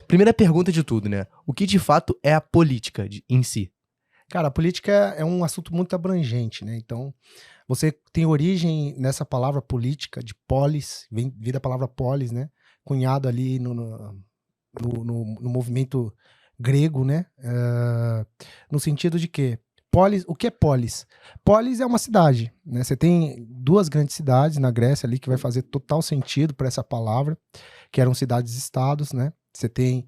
Primeira pergunta de tudo, né? O que de fato é a política em si? Cara, a política é um assunto muito abrangente, né? Então, você tem origem nessa palavra política, de polis, vem da palavra polis, né? Cunhado ali no movimento grego, né? No sentido de que polis, o que é polis? Polis é uma cidade, né? Você tem duas grandes cidades na Grécia ali que vai fazer total sentido para essa palavra, que eram cidades-estados, né? Você tem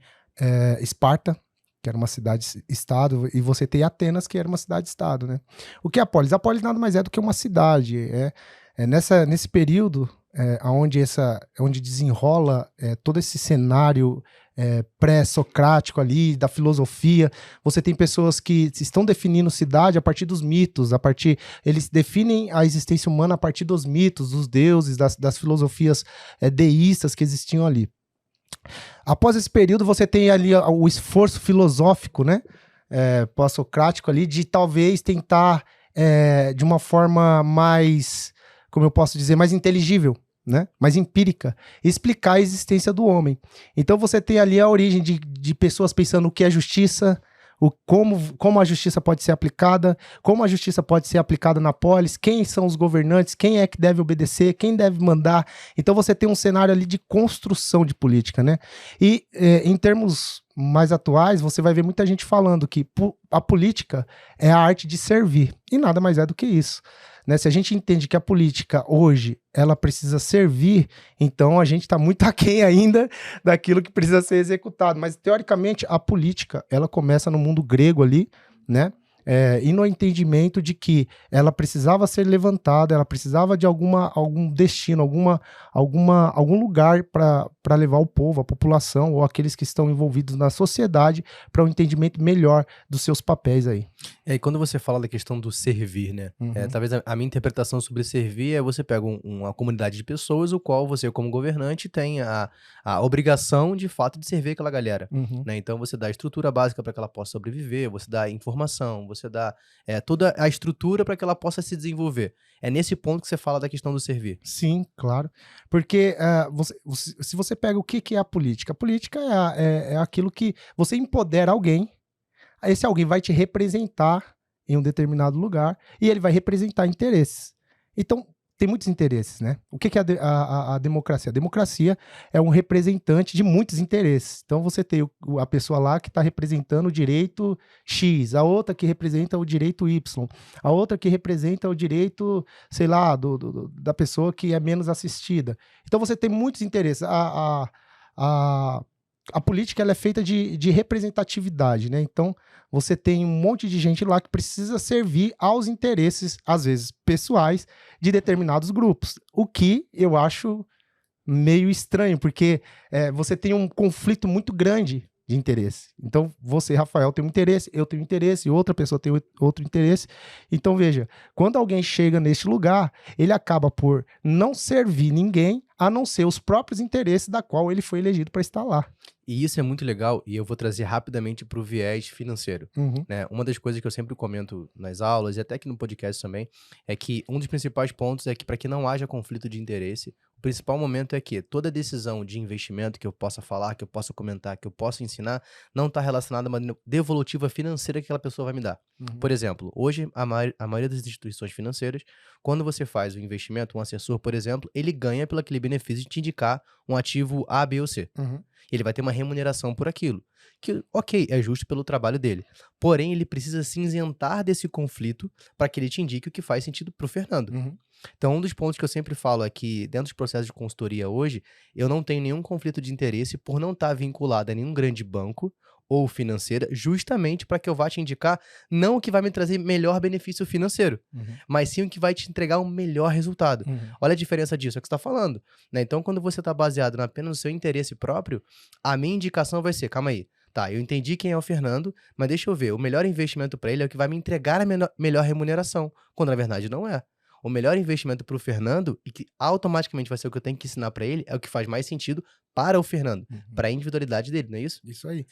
Esparta, que era uma cidade-estado, e você tem Atenas, que era uma cidade-estado, né? O que é a polis? A polis nada mais é do que uma cidade. Nesse período onde desenrola todo esse cenário pré-socrático ali, da filosofia, você tem pessoas que estão definindo cidade a partir dos mitos, eles definem a existência humana a partir dos mitos, dos deuses, das filosofias deístas que existiam ali. Após esse período, você tem ali o esforço filosófico, né, pós-socrático ali, de talvez tentar, de uma forma mais, como eu posso dizer, mais inteligível, né, mais empírica, explicar a existência do homem. Então você tem ali a origem de pessoas pensando o que é justiça, como a justiça pode ser aplicada, como a justiça pode ser aplicada na polis, quem são os governantes, quem é que deve obedecer, quem deve mandar. Então você tem um cenário ali de construção de política, né? E em termos mais atuais, você vai ver muita gente falando que a política é a arte de servir, e nada mais é do que isso. Né? Se a gente entende que a política hoje ela precisa servir, então a gente está muito aquém ainda daquilo que precisa ser executado. Mas, teoricamente, a política ela começa no mundo grego ali, né? E no entendimento de que ela precisava ser levantada, ela precisava de algum destino, algum lugar para levar o povo, a população ou aqueles que estão envolvidos na sociedade para um entendimento melhor dos seus papéis aí. E quando você fala da questão do servir, né? Uhum. Talvez a minha interpretação sobre servir é você pega uma comunidade de pessoas, o qual você, como governante, tem a obrigação, de fato, de servir aquela galera. Uhum. Né? Então você dá a estrutura básica para que ela possa sobreviver, você dá informação, você dá toda a estrutura para que ela possa se desenvolver. É nesse ponto que você fala da questão do servir. Sim, claro. Porque se você pega o que é a política é aquilo que você empodera alguém, esse alguém vai te representar em um determinado lugar e ele vai representar interesses. Então, tem muitos interesses, né? O que é a democracia? A democracia é um representante de muitos interesses. Então, você tem a pessoa lá que está representando o direito X, a outra que representa o direito Y, a outra que representa o direito, sei lá, da pessoa que é menos assistida. Então, você tem muitos interesses. A política ela é feita de representatividade, né? Então, você tem um monte de gente lá que precisa servir aos interesses, às vezes pessoais, de determinados grupos. O que eu acho meio estranho, porque você tem um conflito muito grande de interesse. Então, você, Rafael, tem um interesse, eu tenho interesse, outra pessoa tem outro interesse. Então, veja, quando alguém chega neste lugar, ele acaba por não servir ninguém, a não ser os próprios interesses da qual ele foi elegido para estar lá. E isso é muito legal, e eu vou trazer rapidamente para o viés financeiro. Uhum. Né? Uma das coisas que eu sempre comento nas aulas, e até aqui no podcast também, é que um dos principais pontos é que, para que não haja conflito de interesse, o principal momento é que toda decisão de investimento que eu possa falar, que eu possa comentar, que eu possa ensinar, não está relacionada a uma devolutiva financeira que aquela pessoa vai me dar. Uhum. Por exemplo, hoje, a maioria das instituições financeiras, quando você faz o investimento, um assessor, por exemplo, ele ganha pelo aquele benefício de te indicar um ativo A, B ou C. Uhum. Ele vai ter uma remuneração por aquilo. Que, ok, é justo pelo trabalho dele. Porém, ele precisa se isentar desse conflito para que ele te indique o que faz sentido para o Fernando. Uhum. Então, um dos pontos que eu sempre falo é que, dentro dos processos de consultoria hoje, eu não tenho nenhum conflito de interesse por não estar vinculado a nenhum grande banco ou financeira, justamente para que eu vá te indicar não o que vai me trazer melhor benefício financeiro, Uhum. mas sim o que vai te entregar um melhor resultado. Uhum. Olha a diferença disso, é o que você está falando. Né? Então, quando você está baseado apenas no seu interesse próprio, a minha indicação vai ser, calma aí, tá, eu entendi quem é o Fernando, mas deixa eu ver, o melhor investimento para ele é o que vai me entregar a melhor remuneração, quando na verdade não é. O melhor investimento para o Fernando, e que automaticamente vai ser o que eu tenho que ensinar para ele, é o que faz mais sentido para o Fernando, Uhum. para a individualidade dele, não é isso? Isso aí.